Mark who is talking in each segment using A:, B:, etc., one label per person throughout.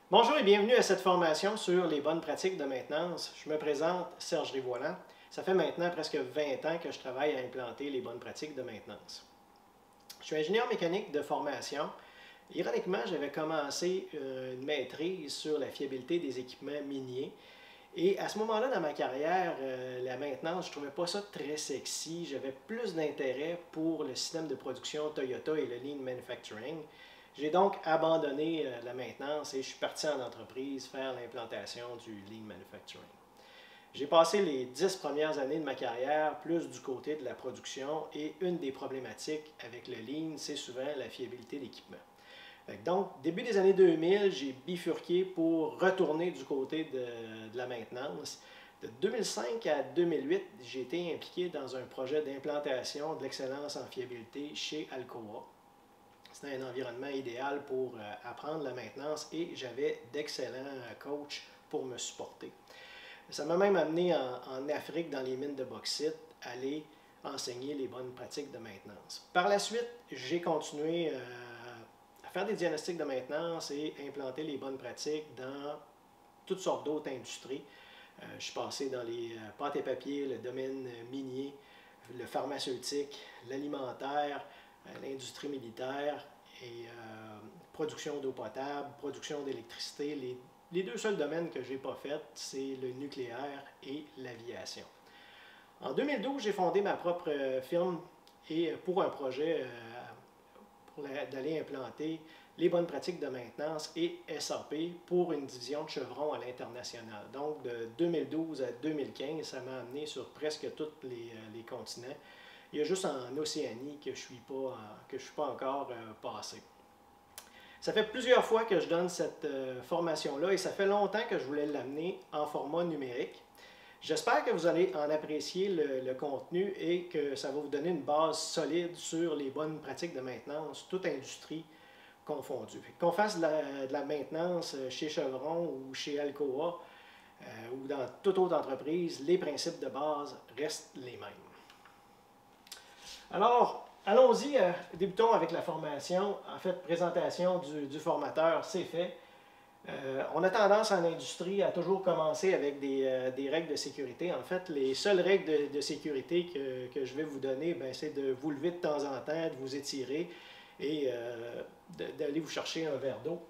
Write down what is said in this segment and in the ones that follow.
A: Bonjour et bienvenue à cette formation sur les bonnes pratiques de maintenance. Je me présente Serge Rivoilan. Ça fait maintenant presque 20 ans que je travaille à implanter les bonnes pratiques de maintenance. Je suis ingénieur mécanique de formation. Ironiquement, j'avais commencé une maîtrise sur la fiabilité des équipements miniers. Et à ce moment-là dans ma carrière, la maintenance, je ne trouvais pas ça très sexy. J'avais plus d'intérêt pour le système de production Toyota et le Lean Manufacturing. J'ai donc abandonné la maintenance et je suis parti en entreprise faire l'implantation du Lean Manufacturing. J'ai passé les 10 premières années de ma carrière plus du côté de la production et une des problématiques avec le Lean, c'est souvent la fiabilité d'équipement. Donc, début des années 2000, j'ai bifurqué pour retourner du côté de la maintenance. De 2005 à 2008, j'ai été impliqué dans un projet d'implantation de l'excellence en fiabilité chez Alcoa. C'était un environnement idéal pour apprendre la maintenance et j'avais d'excellents coachs pour me supporter. Ça m'a même amené en Afrique, dans les mines de bauxite, aller enseigner les bonnes pratiques de maintenance. Par la suite, j'ai continué à faire des diagnostics de maintenance et implanter les bonnes pratiques dans toutes sortes d'autres industries. Je suis passé dans les pâtes et papiers, le domaine minier, le pharmaceutique, l'alimentaire, l'industrie militaire et production d'eau potable, production d'électricité. Les deux seuls domaines que je n'ai pas fait, c'est le nucléaire et l'aviation. En 2012, j'ai fondé ma propre firme et pour un projet d'aller implanter les bonnes pratiques de maintenance et SAP pour une division de Chevron à l'international. Donc, de 2012 à 2015, ça m'a amené sur presque tous les continents. Il y a juste en Océanie que je ne suis pas encore passé. Ça fait plusieurs fois que je donne cette formation-là et ça fait longtemps que je voulais l'amener en format numérique. J'espère que vous allez en apprécier le contenu et que ça va vous donner une base solide sur les bonnes pratiques de maintenance, toute industrie confondue. Qu'on fasse de la maintenance chez Chevron ou chez Alcoa ou dans toute autre entreprise, les principes de base restent les mêmes. Alors, allons-y, débutons avec la formation. En fait, présentation du formateur, c'est fait. On a tendance en industrie à toujours commencer avec des règles de sécurité. En fait, les seules règles de sécurité que je vais vous donner, c'est de vous lever de temps en temps, de vous étirer et d'aller vous chercher un verre d'eau.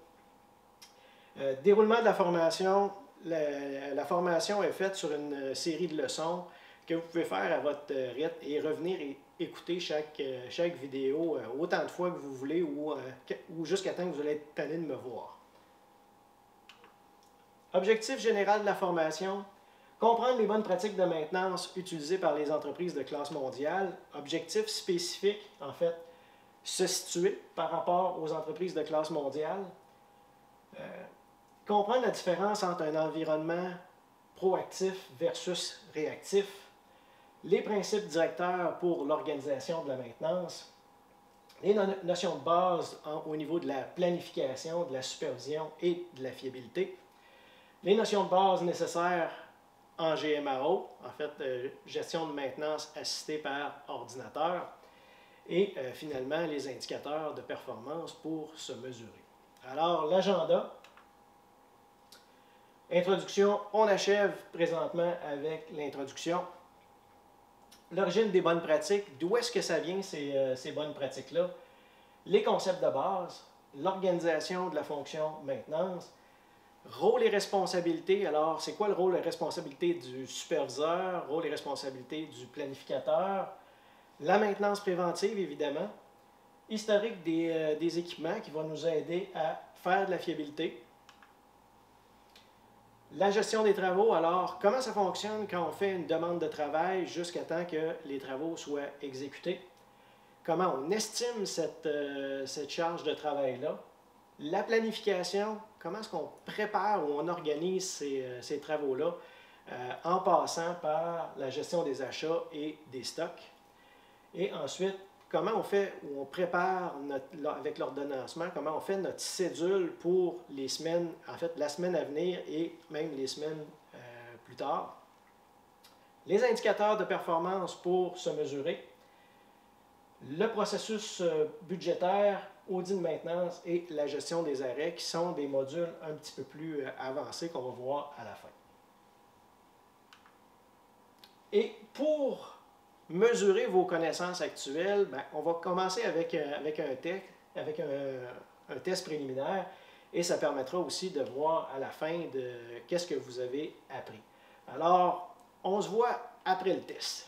A: Déroulement de la formation. La formation est faite sur une série de leçons que vous pouvez faire à votre rythme et revenir et écouter chaque vidéo autant de fois que vous voulez ou jusqu'à temps que vous allez être tanné de me voir. Objectif général de la formation, comprendre les bonnes pratiques de maintenance utilisées par les entreprises de classe mondiale. Objectif spécifique, en fait, se situer par rapport aux entreprises de classe mondiale. Comprendre la différence entre un environnement proactif versus réactif. Les principes directeurs pour l'organisation de la maintenance. Les notions de base au niveau de la planification, de la supervision et de la fiabilité. Les notions de base nécessaires en GMAO, en fait, gestion de maintenance assistée par ordinateur, et finalement, les indicateurs de performance pour se mesurer. Alors, l'agenda. Introduction, on achève présentement avec l'introduction. L'origine des bonnes pratiques, d'où est-ce que ça vient ces bonnes pratiques-là? Les concepts de base, l'organisation de la fonction maintenance, rôle et responsabilité. Alors, c'est quoi le rôle et responsabilité du superviseur, rôle et responsabilité du planificateur, la maintenance préventive, évidemment, historique des équipements qui va nous aider à faire de la fiabilité, la gestion des travaux. Alors, comment ça fonctionne quand on fait une demande de travail jusqu'à temps que les travaux soient exécutés, comment on estime cette charge de travail-là, la planification, comment est-ce qu'on prépare ou on organise ces travaux-là en passant par la gestion des achats et des stocks. Et ensuite, comment on fait ou on prépare avec l'ordonnancement, comment on fait notre cédule pour les semaines, en fait la semaine à venir et même les semaines plus tard. Les indicateurs de performance pour se mesurer. Le processus budgétaire audit de maintenance et la gestion des arrêts, qui sont des modules un petit peu plus avancés qu'on va voir à la fin. Et pour mesurer vos connaissances actuelles, ben, on va commencer avec un test préliminaire et ça permettra aussi de voir à la fin de qu'est-ce que vous avez appris. Alors, on se voit après le test.